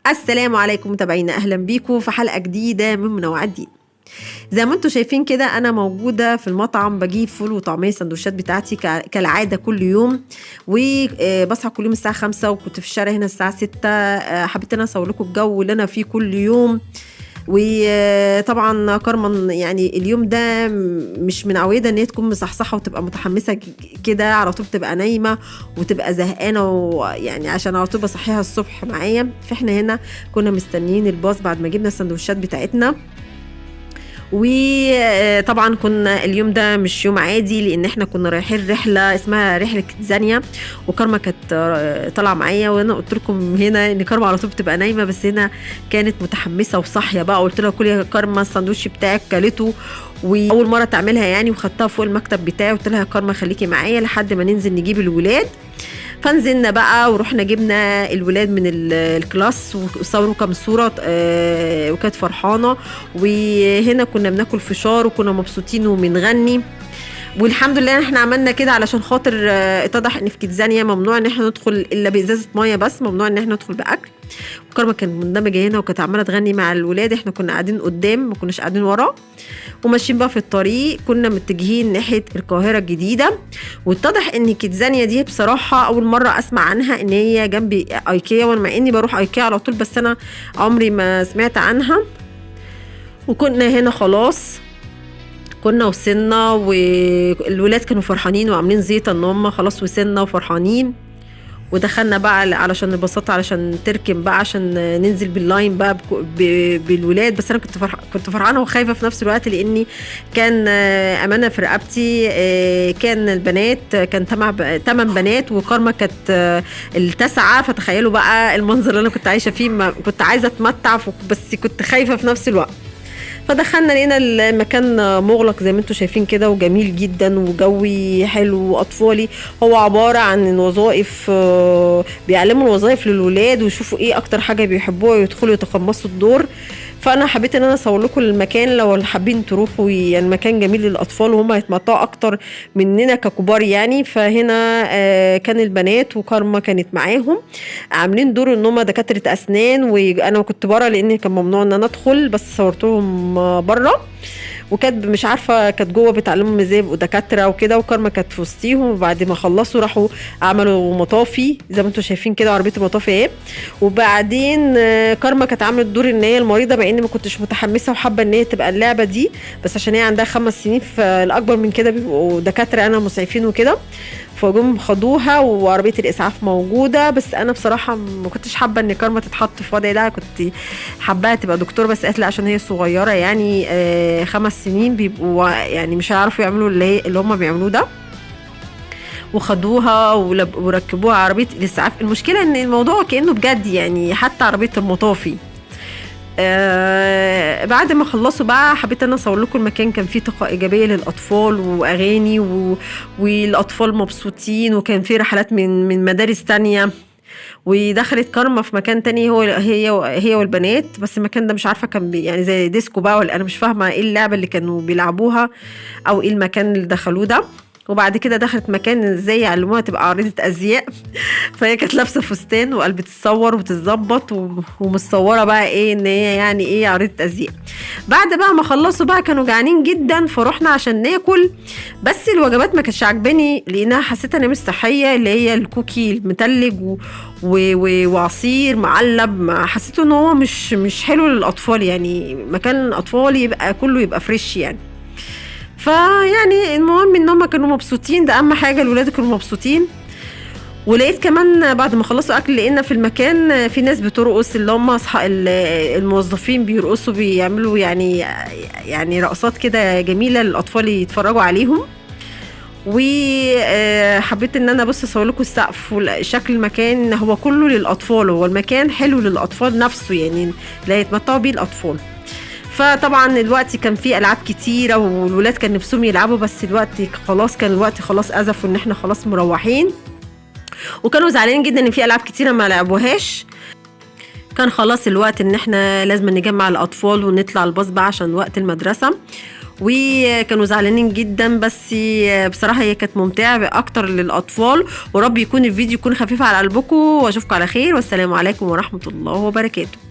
السلام عليكم متابعينا، اهلا بيكم في حلقه جديده من منوعات دي. زي ما انتم شايفين كده انا موجوده في المطعم بجيب فول وطعميه السندوتشات بتاعتي كالعاده كل يوم، وبصحى كل يوم الساعه 5 وكنت في الشارع هنا الساعه 6. حبيت انا اصور لكم الجو اللي انا فيه كل يوم. وطبعا كارما يعني اليوم ده مش من عويده ان هي تكون مصحصحه وتبقى متحمسه كده على طول، تبقى نايمه وتبقى زهقانه، ويعني عشان على طول بصحيها الصبح معايا. فاحنا هنا كنا مستنيين الباص بعد ما جبنا السندوتشات بتاعتنا. وطبعا كنا اليوم ده مش يوم عادي، لان احنا كنا رايحين رحله اسمها رحله كيدزانيا، وكارما كانت طالعه معايا. وانا قلت لكم هنا ان كارما على طول بتبقى نايمه، بس هنا كانت متحمسه وصاحيه بقى. قلت لها كلي يا كارما الساندوتش بتاعك، كلته واول مره تعملها يعني، وخدتها فوق المكتب بتاعي. قلت لها يا كارما خليكي معايا لحد ما ننزل نجيب الولاد. فنزلنا بقى ورحنا جبنا الولاد من الكلاس وصوروا كام صورة، وكانت فرحانة. وهنا كنا بناكل فشار وكنا مبسوطين وبنغني. والحمد لله احنا عملنا كده علشان خاطر اتضح ان في كيدزانيا ممنوع ان احنا ندخل الا بازازه ميه، بس ممنوع ان احنا ندخل باكل. وكارما كانت مندمجه هنا وكانت عماله تغني مع الولاد. احنا كنا قاعدين قدام، ما كناش قاعدين ورا. وماشيين بقى في الطريق، كنا متجهين ناحيه القاهره الجديده. واتضح ان كيدزانيا دي بصراحه اول مره اسمع عنها، ان هي جنب ايكيا، وانا مع اني بروح ايكيا على طول بس انا عمري ما سمعت عنها. وكنا هنا خلاص كنا وصلنا، والولاد كانوا فرحانين وعاملين زيطه ان هم خلاص وصلنا وفرحانين. ودخلنا بقى علشان نبسط، علشان تركن بقى، عشان ننزل باللاين بقى بالولاد. بس انا كنت فرحانه وخايفه في نفس الوقت، لاني كان امانه في رقبتي. كان البنات كان 8 بنات، وكارما كانت التاسعه. فتخيلوا بقى المنظر اللي انا كنت عايشه فيه. كنت عايزه اتمتع بس كنت خايفه في نفس الوقت. فدخلنا لقينا المكان مغلق زي ما انتم شايفين كده، وجميل جدا وجوي حلو واطفالي. هو عباره عن الوظائف، بيعلموا الوظائف للولاد ويشوفوا ايه اكتر حاجه بيحبوها ويدخلوا يتقمصوا الدور. فانا حبيت ان انا اصور لكم المكان لو حابين تروحوا، يعني مكان جميل للاطفال وهم هيتمتعوا اكتر مننا ككبار يعني. فهنا كان البنات وكارما كانت معاهم عاملين دور ان هم دكاتره اسنان، وانا كنت بره لان كان ممنوع ان انا ادخل، بس صورتهم بره. وكانت مش عارفه كانت جوه بتعلمهم ازاي يبقوا دكاتره وكده، وكارما كانت في وسطيهم. وبعد ما خلصوا راحوا عملوا مطافي زي ما انتم شايفين كده، عربيه المطافي اهي. وبعدين كارما كانت عملت دور ان هي المريضه، مع اني ما كنتش متحمسه وحابه ان هي تبقى اللعبه دي، بس عشان هي عندها 5 سنين، فالاكبر من كده بيبقوا دكاتره انا مسعفين وكده. فجم خدوها وعربيه الاسعاف موجوده. بس انا بصراحه ما كنتش حابه ان كارما تتحط في وضع ده، كنت حاباها تبقى دكتور. بس قالت لي عشان هي صغيره يعني 5 سنين بيبقوا يعني مش هيعرفوا يعملوا اللي هم بيعملوه ده. وخدوها وركبوها عربيه الاسعاف. المشكله ان الموضوع كانه بجد يعني، حتى عربيه المطافي. بعد ما خلصوا بقى حبيت انا اصور لكم المكان. كان فيه طاقه ايجابيه للاطفال واغاني والاطفال مبسوطين، وكان فيه رحلات من مدارس تانية. ودخلت كارما في مكان تاني هي والبنات، بس المكان ده مش عارفه كان يعني زي ديسكو بقى، ولا انا مش فاهمه ايه اللعبه اللي كانوا بيلعبوها او ايه المكان اللي دخلوه ده. وبعد كده دخلت مكان ازاي يعلموها تبقى عارضة ازياء. فهي كانت لابسه فستان وقلب تتصور وتتظبط ومتصوره بقى ايه ان هي يعني ايه عارضة ازياء. بعد بقى ما خلصوا بقى كانوا جعانين جدا، فروحنا عشان ناكل. بس الوجبات ما كانتش عجباني لانها حسيتها انها مش صحيه، اللي هي الكوكي المتلج وعصير معلب. حسيته ان هو مش حلو للاطفال، يعني مكان الاطفال يبقى كله يبقى فريش يعني. فيعني المهم ان هم كانوا مبسوطين، ده اهم حاجه، الولاد كانوا مبسوطين. ولقيت كمان بعد ما خلصوا اكل لقينا في المكان في ناس بترقص، اللي هم الموظفين بيرقصوا، بيعملوا يعني رقصات كده جميله للاطفال يتفرجوا عليهم. وحبيت ان انا بص اصور لكم السقف وشكل المكان. هو كله للاطفال، هو المكان حلو للاطفال نفسه يعني، لا يتمتعوا بيه الاطفال. فطبعا الوقت كان فيه العاب كتيره والولاد كان نفسهم يلعبوا، بس الوقت خلاص كان الوقت خلاص ازف ان احنا خلاص مروحين. وكانوا زعلانين جدا ان في العاب كتيره ما لعبوهاش. كان خلاص الوقت ان احنا لازم نجمع الاطفال ونطلع الباص بقى عشان وقت المدرسه. وكانوا زعلانين جدا، بس بصراحه هي كانت ممتعه اكتر للاطفال. ورب يكون الفيديو يكون خفيف على قلبكم، واشوفكم على خير، والسلام عليكم ورحمه الله وبركاته.